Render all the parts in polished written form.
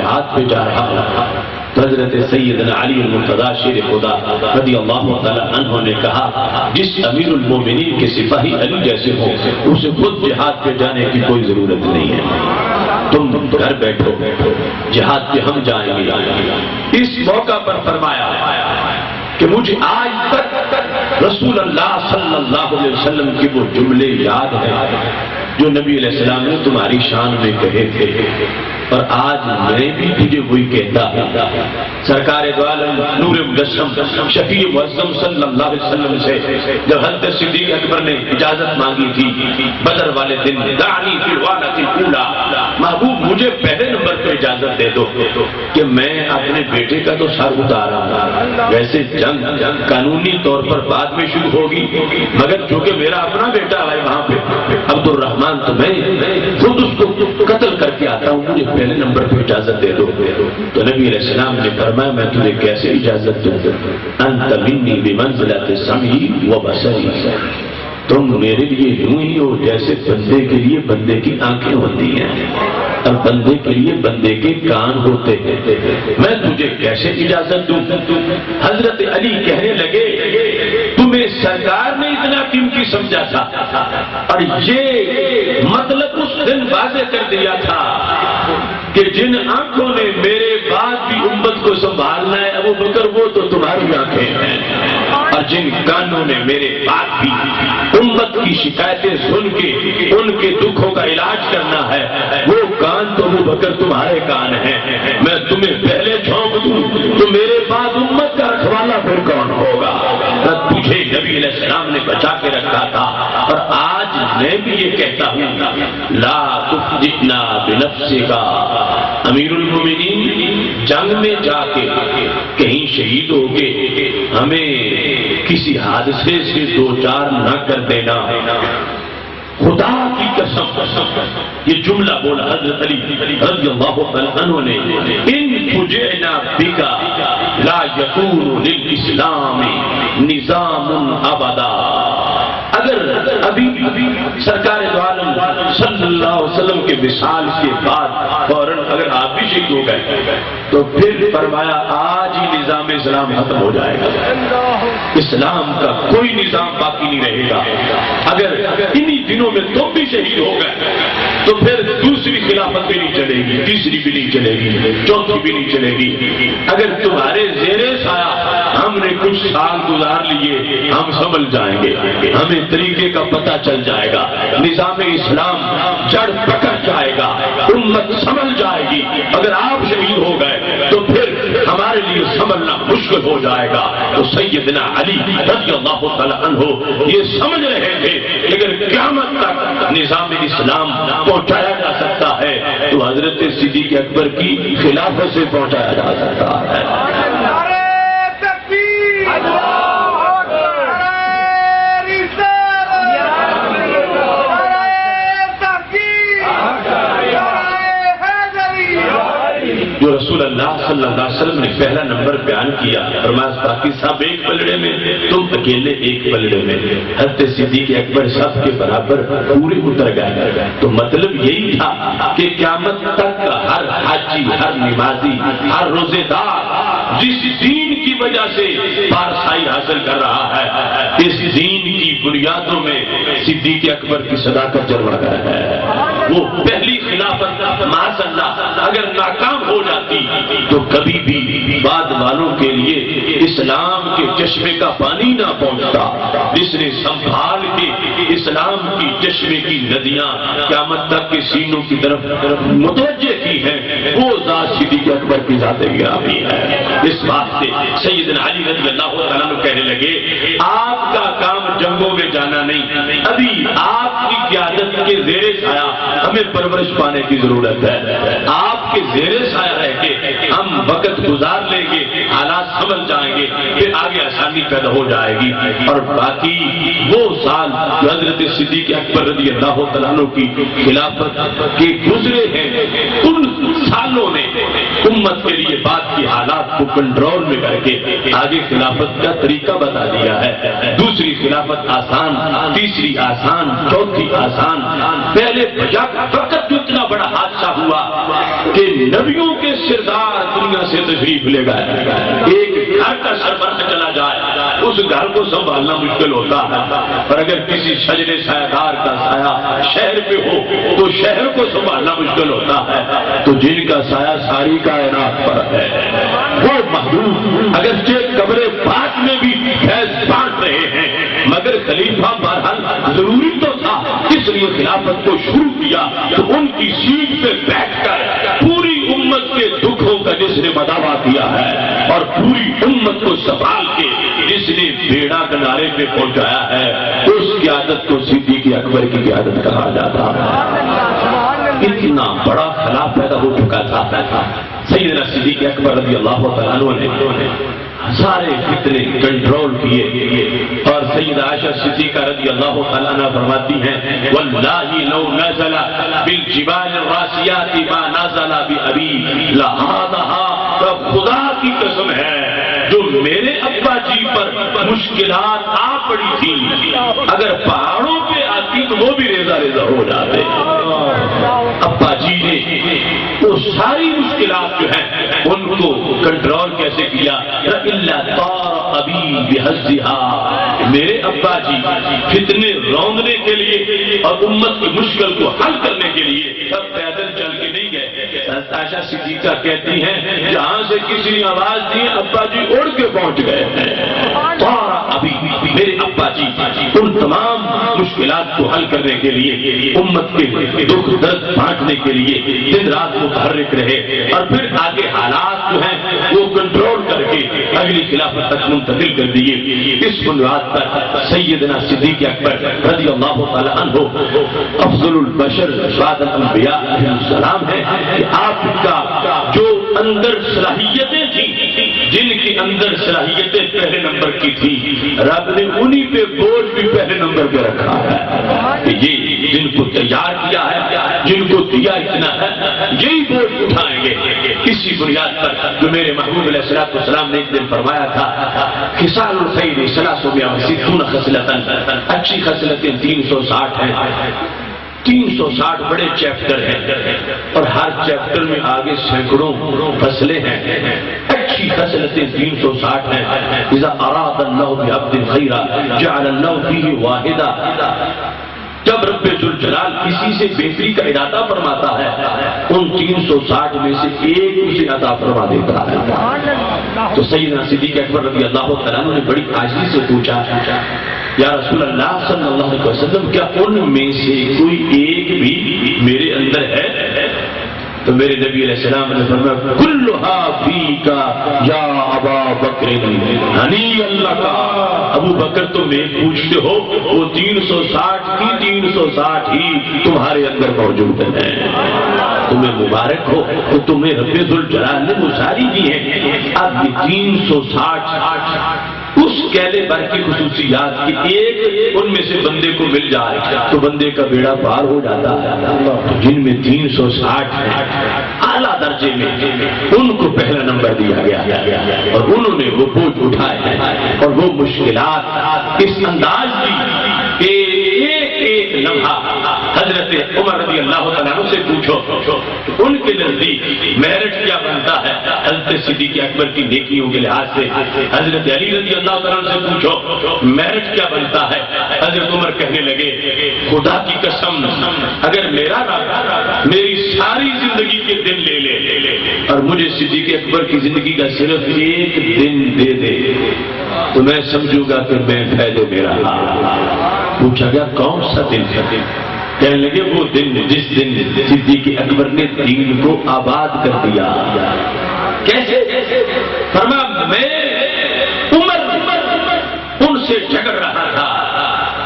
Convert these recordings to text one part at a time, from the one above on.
جہاد پہ جا رہا ہوں۔ تو حضرت سیدنا علی المرتضیٰ شیر خدا رضی اللہ تعالیٰ عنہ نے کہا جس امیر المومنین کے سپاہی علی جیسے ہوں اسے خود جہاد پہ جانے کی کوئی ضرورت نہیں ہے، تم گھر بیٹھو، جہاد پہ ہم جائیں گے۔ اس موقع پر فرمایا کہ مجھے آج تک رسول اللہ صلی اللہ علیہ وسلم کے وہ جملے یاد ہیں جو نبی علیہ السلام نے تمہاری شان میں کہے تھے، اور آج میں بھی تجھے وہی کہتا ہوں۔ سرکار دو عالم نور مجسم شفیع معظم صلی اللہ علیہ وسلم سے جب حضرت صدیق اکبر نے اجازت مانگی تھی بدر والے دن، دعنی فی الوانۃ الاولی، محبوب مجھے پہلے نمبر پہ اجازت دے دو کہ میں اپنے بیٹے کا تو سر اتارا ہوں، ویسے جنگ قانونی طور پر بعد میں شروع ہوگی، مگر چونکہ میرا اپنا بیٹا ہے وہاں پہ عبد الرحمن، تو میں خود اس کو قتل کر کے آتا ہوں، مجھے پہلے نمبر پہ اجازت دے دو۔ تو نبی علیہ السلام نے فرمایا میں تجھے کیسے اجازت دوں، انت منی بمنزلۃ سمعی و بصری، تم میرے لیے یوں ہی ہو جیسے بندے کے لیے بندے کی آنکھیں ہوتی ہیں اور بندے کے لیے بندے کے کان ہوتے ہیں، میں تجھے کیسے اجازت دوں۔ حضرت علی کہنے لگے تمہیں سرکار نے اتنا قیمتی سمجھا تھا اور یہ مطلب اس دن واضح کر دیا تھا کہ جن آنکھوں نے میرے بعد بھی امت کو سنبھالنا ہے ابو بکر وہ تو تمہاری آنکھیں ہیں، اور جن کانوں نے میرے بعد بھی امت کی شکایتیں سن کے ان کے دکھوں کا علاج کرنا ہے وہ کان تو ابو بکر تمہارے کان ہیں۔ میں تمہیں پہلے جھونک دوں تو میرے بعد امت کا رکھوالا پھر کون ہوگا؟ تجھے نبی علیہ السلام نے بچا کے رکھا تھا، اور آج میں بھی یہ کہتا ہوں لا تفجئنا بنفسک، امیر المومنین جنگ میں جا کے کہیں شہید ہو کے ہمیں کسی حادثے سے دو چار نہ کر دینا، خدا کی قسم یہ جملہ بولا حضرت علی رضی اللہ عنہ نے، ان فجعنا بک لا یکون للاسلام نظام ابدا۔ اگر ابھی سرکار دو عالم صلی اللہ علیہ وسلم کے وصال کے بعد فوراً اگر آپ بھی شہید ہو گئے تو پھر فرمایا آج ہی نظام اسلام ختم ہو جائے گا، اسلام کا کوئی نظام باقی نہیں رہے گا۔ اگر انہی دنوں میں تم بھی شہید ہو گئے تو پھر دوسری خلافت بھی نہیں چلے گی، تیسری بھی نہیں چلے گی، چوتھی بھی نہیں چلے گی۔ اگر تمہارے زیر سایہ ہم نے کچھ سال گزار لیے ہم سنبھل جائیں گے، ہمیں طریقے کا پتہ چل جائے گا، نظام اسلام جڑ پکڑ جائے گا، امت سنبھل جائے گی۔ اگر آپ شہید ہو گئے تو پھر ہمارے لیے سنبھلنا مشکل ہو جائے گا۔ تو سیدنا علی رضی اللہ تعالی عنہ یہ سمجھ رہے تھے اگر قیامت تک نظام اسلام پہنچایا جا سکتا ہے تو حضرت صدیق اکبر کی خلافت سے پہنچایا جا سکتا ہے۔ جو رسول اللہ صلی اللہ علیہ وسلم نے پہلا نمبر بیان کیا، فرمایا باقی سب ایک پلڑے میں تم اکیلے ایک پلڑے میں، حضرت صدیق اکبر سب کے برابر پورے اتر گئے۔ تو مطلب یہی تھا کہ قیامت تک ہر حاجی، ہر نمازی، ہر روزے دار جس دین کی وجہ سے پارسائی حاصل کر رہا ہے اس دین کی بنیادوں میں صدیق اکبر کی صداقت جلوہ گر ہے۔ وہ پہلی خلافت معاذ اللہ اگر ناکام ہو جاتی تو کبھی بھی بعد والوں کے لیے اسلام کے چشمے کا پانی نہ پہنچتا۔ جس نے سنبھال کے اسلام کی چشمے کی ندیاں قیامت تک کے سینوں کی طرف متوجہ کی ہیں وہ ذات صدیق اکبر کی ذات گرامی ہے۔ اس بات سے سیدنا علی رضی اللہ تعالیٰ عنہ کہنے لگے آپ کا کام جنگوں میں جانا نہیں، ابھی آپ کی قیادت کے زیر سایہ ہمیں پرورش پانے کی ضرورت ہے۔ آپ کے زیر سایہ رہ کے ہم وقت گزار لیں گے، حالات سمجھ جائیں گے، پھر آگے آسانی پیدا ہو جائے گی۔ اور باقی وہ سال جو حضرت صدیق اکبر رضی اللہ تعالیٰ عنہ کی خلافت کے گزرے ہیں ان سالوں نے امت کے لیے بات کی حالات کو کنٹرول میں کر کے آگے خلافت کا طریقہ بتا دیا ہے. دوسری خلافت آسان، تیسری آسان، چوتھی آسان. پہلے بجا وقت جو اتنا بڑا حادثہ ہوا کہ نبیوں کے سردار دنیا سے تشریف لے گئے. ایک گھر کا سربراہ چلا جائے اس گھر کو سنبھالنا مشکل ہوتا ہے، اور اگر کسی شجر سایہ دار کا سایہ شہر پہ ہو تو شہر کو سنبھالنا مشکل ہوتا ہے. تو جن کا سایہ ساری کائنات پر ہے وہ محدود اگرچہ قبر پاک میں بھی فیض بانٹ رہے ہیں، مگر خلیفہ بہرحال ضروری تو تھا، اس لیے خلافت کو شروع کیا تو ان کی سیٹ پہ بیٹھ کر پوری امت کے دکھوں کا جس نے مداوا کیا ہے اور پوری امت کو سنبھال کے جس نے بیڑا کنارے پہ پہنچایا ہے، اس قیادت کو صدیق اکبر کی قیادت کہا جاتا ہے. اتنا بڑا خلا پیدا ہو چکا تھا. سیدنا صدیق اکبر رضی اللہ تعالیٰ عنہ نے سارے فتنے کنٹرول کیے، اور سیدہ عائشہ صدیقہ رضی اللہ تعالیٰ عنہ فرماتی ہیں واللہ لو نزل بالجبال الراسیات ما نزل بأبی لہذا، خدا کی قسم ہے جو میرے ابا جی پر مشکلات آ پڑی تھی، اگر پہاڑوں پہ آتی تو وہ بھی ریزہ ریزہ ہو جاتے. ابا جی نے وہ ساری مشکلات جو ہیں ان کو کنٹرول کیسے کیا؟ اِلَّا طَارَ أَبِي بِحَزِّهَا، میرے ابا جی فتنے روندنے کے لیے اور امت کی مشکل کو حل کرنے کے لیے سب پیدل چل کے نہیں گئے. عائشہ صدیقہ کہتی ہیں جہاں سے کسی نے آواز دی ابا جی اڑ کے پہنچ گئے. طَارَ أَبِي، میرے ابا جی ان تمام مشکلات کو حل کرنے کے لیے، امت کے دکھ درد بانٹنے کے لیے دن رات متحرک رہے، اور پھر آگے حالات جو ہیں وہ کنٹرول کر کے اگلی خلافت تک منتقل کر دیے. اس بنیاد پر سیدنا صدیق اکبر رضی اللہ تعالی عنہ افضل البشر بعد الانبیاء علیہ السلام ہے کہ آپ کا جو اندر صلاحیتیں تھیں، جن کے اندر صلاحیتیں پہلے نمبر کی تھی، رب نے انہی پہ بوجھ بھی پہلے نمبر پہ رکھا ہے کہ یہ جن کو تیار کیا ہے، جن کو دیا اتنا ہے، یہی بوجھ اٹھائیں گے. اسی بنیاد پر جو میرے محبوب علیہ الصلوۃ والسلام نے ایک دن فرمایا تھا خصال الخیر 360 خصلتاً، اچھی خصلتیں 360 ہیں. 360 بڑے چیپٹر ہیں اور ہر چیپٹر میں آگے سینکڑوں فصلیں ہیں. اچھی خصلتیں 360 ہیں. اذا اراد اللہ بعبد خیرا جعل اللہ فیہ واحدا، جب رب ذوالجلال کسی سے بہتری کا ارادہ فرماتا ہے ان 360 میں سے ایک اسے عطا فرما دیتا ہے. تو سیدنا صدیق اکبر رضی اللہ تعالیٰ عنہ نے بڑی عاجزی سے پوچھا یا رسول اللہ صلی اللہ علیہ وسلم کیا ان میں سے کوئی ایک بھی میرے اندر ہے؟ تو میرے نبی علیہ السلام نے فرمایا کلھا فیکا یا ابا بکر ہنی اللہ کا، ابو بکر تم ایک پوچھتے ہو وہ 360 کی 360 ہی تمہارے اندر موجود ہیں. تمہیں مبارک ہو تو تمہیں رب ذوالجلال نے وہ ساری دی ہیں. اب یہ 360 اس کیلے بھر کی خصوصیات کی ایک ان میں سے بندے کو مل جائے تو بندے کا بیڑا پار ہو جاتا ہے. جن میں 360 ہیں اعلیٰ درجے میں ان کو پہلا نمبر دیا گیا اور انہوں نے وہ بوجھ اٹھائے اور وہ مشکلات اس انداز کی کہ ایک لمحہ حضرت عمر رضی اللہ تعالیٰ عنہ سے پوچھو ان کے نزدیک میرٹ کیا بنتا ہے حضرت صدیق اکبر کی نیکیوں کے لحاظ سے. حضرت علی رضی اللہ تعالیٰ عنہ سے پوچھو میرٹ کیا بنتا ہے. حضرت عمر کہنے لگے خدا کی قسم اگر میرا رب میری ساری زندگی کے دن لے لے اور مجھے صدیق اکبر کی زندگی کا صرف ایک دن دے دے تو میں سمجھوں گا کہ میں فائدے میں رہا. پوچھا گیا کون سا دن ہے؟ کہنے لگے وہ دن جس دن صدیق اکبر نے دین کو آباد کر دیا. کیسے؟ فرمایا میں عمر ان سے جھگڑ رہا تھا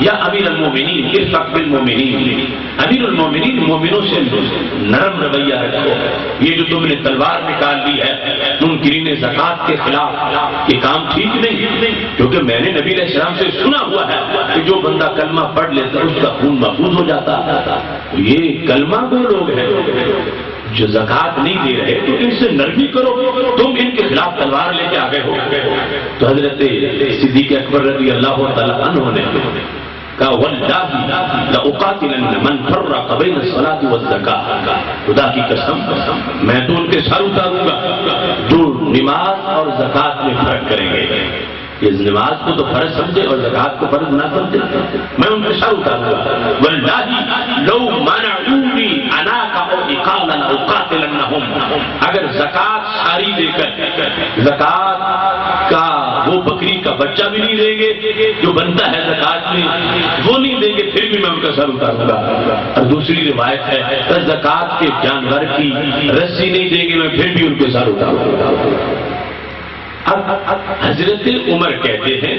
یا امیر المومنین ارفق بالمومنین، امیر المومنین مومنوں سے نرم رویہ رکھو. یہ جو تم نے تلوار نکال لی ہے منکرین زکات کے خلاف یہ کام ٹھیک نہیں، کیونکہ میں نے نبی علیہ السلام سے سنا ہوا ہے کہ جو بندہ کلمہ پڑھ لیتا ہے اس کا خون محفوظ ہو جاتا ہے. یہ کلمہ کو لوگ ہیں جو زکات نہیں دے رہے تو ان سے نرمی کرو، تم ان کے خلاف تلوار لے کے آ گئے ہو۔ تو حضرت صدیق اکبر رضی اللہ تعالی عنہ نے کہا واللہ لأقاتلن من فرق بین الصلاۃ والزکاۃ، خدا کی قسم میں تو ان کے سر اتاروں گا جو نماز اور زکات میں فرق کریں گے۔ یہ نماز کو تو فرض سمجھے اور زکات کو فرض نہ سمجھے، میں ان کے سر اتاروں گا۔ واللہ لو منعونی عناق او اقالا لاقاتلنہم، اگر زکات ساری دے کر زکات کا وہ بکری کا بچہ بھی نہیں دیں گے جو بنتا ہے زکات میں، وہ نہیں دیں گے پھر بھی میں ان کا سر اتاروں گا۔ اور دوسری روایت ہے زکات کے جانور کی رسی نہیں دیں گے میں پھر بھی ان کے سر اتاروں گا۔ اب حضرت عمر کہتے ہیں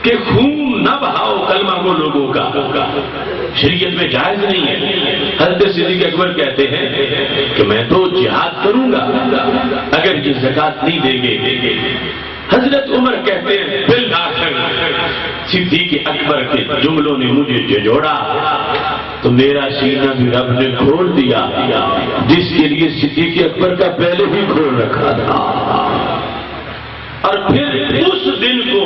کہ خون نہ بہاؤ کلمہ گو لوگوں کا، شریعت میں جائز نہیں ہے۔ حضرت صدیق اکبر کہتے ہیں کہ میں تو جہاد کروں گا اگر یہ زکات نہیں دیں گے۔ حضرت عمر کہتے ہیں بالآخر صدیق اکبر کے جملوں نے مجھے جھنجھوڑا تو میرا سینہ بھی رب نے کھول دیا جس کے لیے صدیق اکبر کا پہلے ہی کھول رکھا تھا۔ اور پھر اس دن کو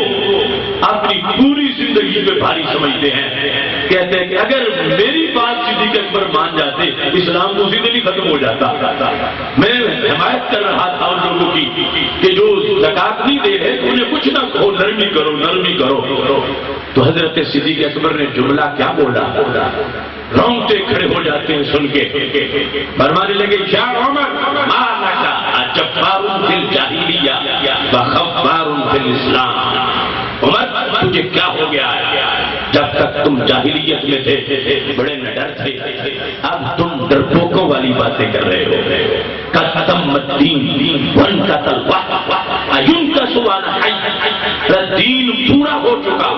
اپنی پوری زندگی میں بھاری سمجھتے ہیں، کہتے ہیں کہ اگر میری بات صدیق اکبر مان جاتے اسلام تو اسی دن ہی ختم ہو جاتا۔ میں حمایت کر رہا تھا ان لوگوں کی کہ جو زکات نہیں دے رہے انہیں کچھ نہ کہو، نرمی کرو نرمی کرو۔ تو حضرت صدیق اکبر نے جملہ کیا بولا، رونگٹے کھڑے ہو جاتے ہیں سن کے، فرمانے لگے یا عمر ما لکا جبار فی الجاہلیہ وخبار فی الاسلام، عمر تجھے کیا ہو گیا ہے؟ جب تک تم جاہلیت میں تھے بڑے نڈر تھے، اب تم ڈرپوکوں والی باتیں کر رہے ہو۔ قسم الدین وانقطع ایون کا سوال دین پورا ہو چکا،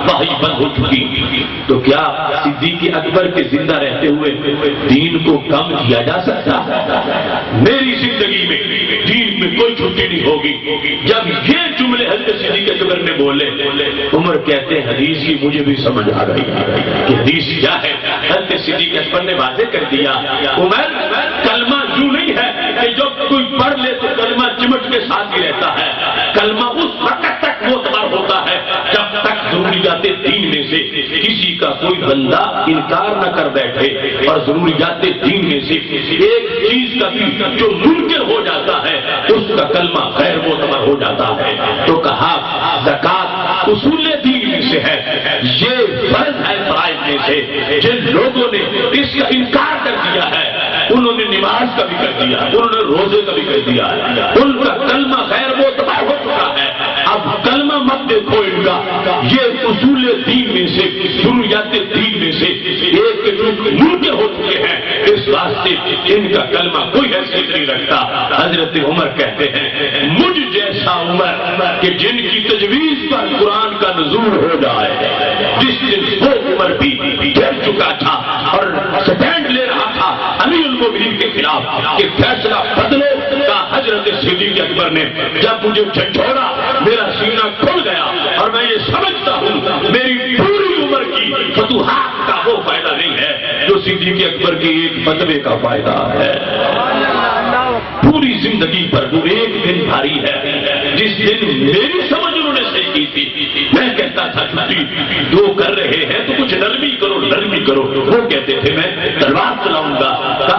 وحی بند ہو چکی، تو کیا صدیق اکبر کے زندہ رہتے ہوئے دین کو کم کیا جا سکتا؟ میری زندگی میں دین میں کوئی چھٹی نہیں ہوگی۔ جب یہ جملے حضرت صدیق اکبر نے بولے عمر کہتے ہیں حدیث کی مجھے بھی سمجھ آ گئی کہ حدیث کیا ہے۔ حضرت صدیق اکبر نے واضح کر دیا عمر کلمہ یوں نہیں ہے کہ جب کوئی پڑھ لے تو کلمہ چمٹ کے ساتھ ہی رہتا ہے، کلمہ اس وقت تک معتبر ہوتا ہے جب تک ضروریات دین میں سے کسی کا کوئی بندہ انکار نہ کر بیٹھے، اور ضروریات دین میں سے ایک چیز کا بھی جو منکر ہو جاتا ہے اس کا کلمہ غیر معتبر ہو جاتا ہے۔ تو کہا زکات اصول دین میں سے ہے، یہ فرض ہے فرائض میں سے، جن لوگوں نے اس کا انکار کر دیا ہے انہوں نے نماز کا بھی کر دیا، انہوں نے روزے کا بھی کر دیا، ان کا کلمہ غیر معتبر ہو چکا ہے۔ اب کلمہ مت دیکھو ان کا، یہ اصول دین میں سے ضروریات دین میں سے ایک منکر ہو چکے ہیں، اس واسطے ان کا کلمہ کوئی حیثیت نہیں رکھتا۔ حضرت عمر کہتے ہیں مجھ جیسا عمر کہ جن کی تجویز پر قرآن کا نزول ہو جائے، جس دن وہ عمر بھی گر چکا تھا اور سٹینڈ لے رہا تھا امیر المومنین کے خلاف کہ فیصلہ بدلو کا، حضرت صدیق اکبر نے جب مجھے جھنجھوڑا میرا سینہ کھل گیا اور میں یہ سمجھتا ہوں میری پوری عمر کی فتوحات کا وہ فائدہ نہیں ہے جو صدیق اکبر کی ایک فتوے کا فائدہ ہے۔ پوری زندگی پر وہ ایک دن بھاری ہے جس دن میری سمجھ انہوں نے صحیح کی تھی۔ میں کہتا تھا چھٹی جو کر رہے ہیں تو کچھ نرمی کرو نرمی کرو، وہ کہتے تھے میں تلوار چلاؤں گا۔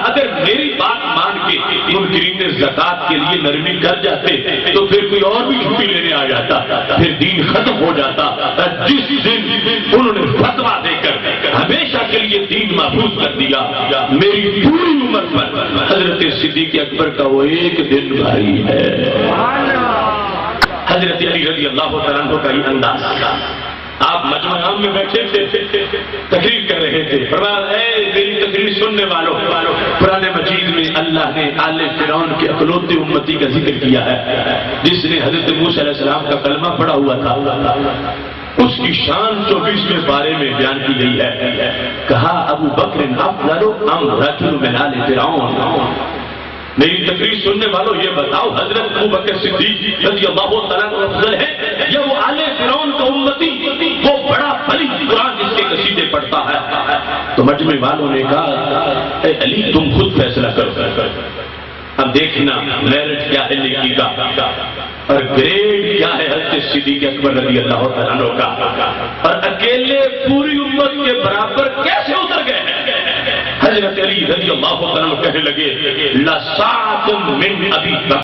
اگر میری بات مان کے منکرین زکات کے لیے نرمی کر جاتے تو پھر کوئی اور بھی چھٹی لینے آ جاتا، پھر دین ختم ہو جاتا۔ جس دن انہوں نے فتویٰ دے کر ہمیشہ کے لیے دین محفوظ کر دیا، میری پوری عمر پر حضرت صدیق اکبر کا وہ ایک دن بھاری ہے۔ حضرت علی رضی اللہ تعالیٰ عنہ کا یہ انداز، آپ مجمع عام میں بیٹھے تھے تقریر کر رہے تھے، فرمایا اے میری تقریر سننے والوں، قرآن مجید میں اللہ نے آل فرعون کے اکلوتے امتی کا ذکر کیا ہے جس نے حضرت موسیٰ علیہ السلام کا کلمہ پڑھا ہوا تھا، اس کی شان 24ویں پارے میں بیان کی گئی ہے۔ کہا ابو بکر افضل ام رجل من آل فرعون، میری تقریر سننے والوں یہ بتاؤ حضرت ابوبکر صدیق رضی اللہ تعالیٰ عنہ افضل ہے یا وہ آل فرعون کا امتی وہ بڑا بلی قرآن جس کے قصیدے پڑھتا ہے؟ تو مجمع والوں نے کہا اے علی تم خود فیصلہ کرو، اب دیکھنا میرٹ کیا ہے نیکی کا اور گریڈ کیا ہے حضرت صدیق اکبر رضی اللہ تعالیٰ عنہ کا، اور اکیلے پوری امت کے برابر کیسے اتر گئے ہیں؟ حضرت علی رضی اللہ عنہ کہنے لگے لَسَعْتُم مِّنْ أَبِي بَكْرٍ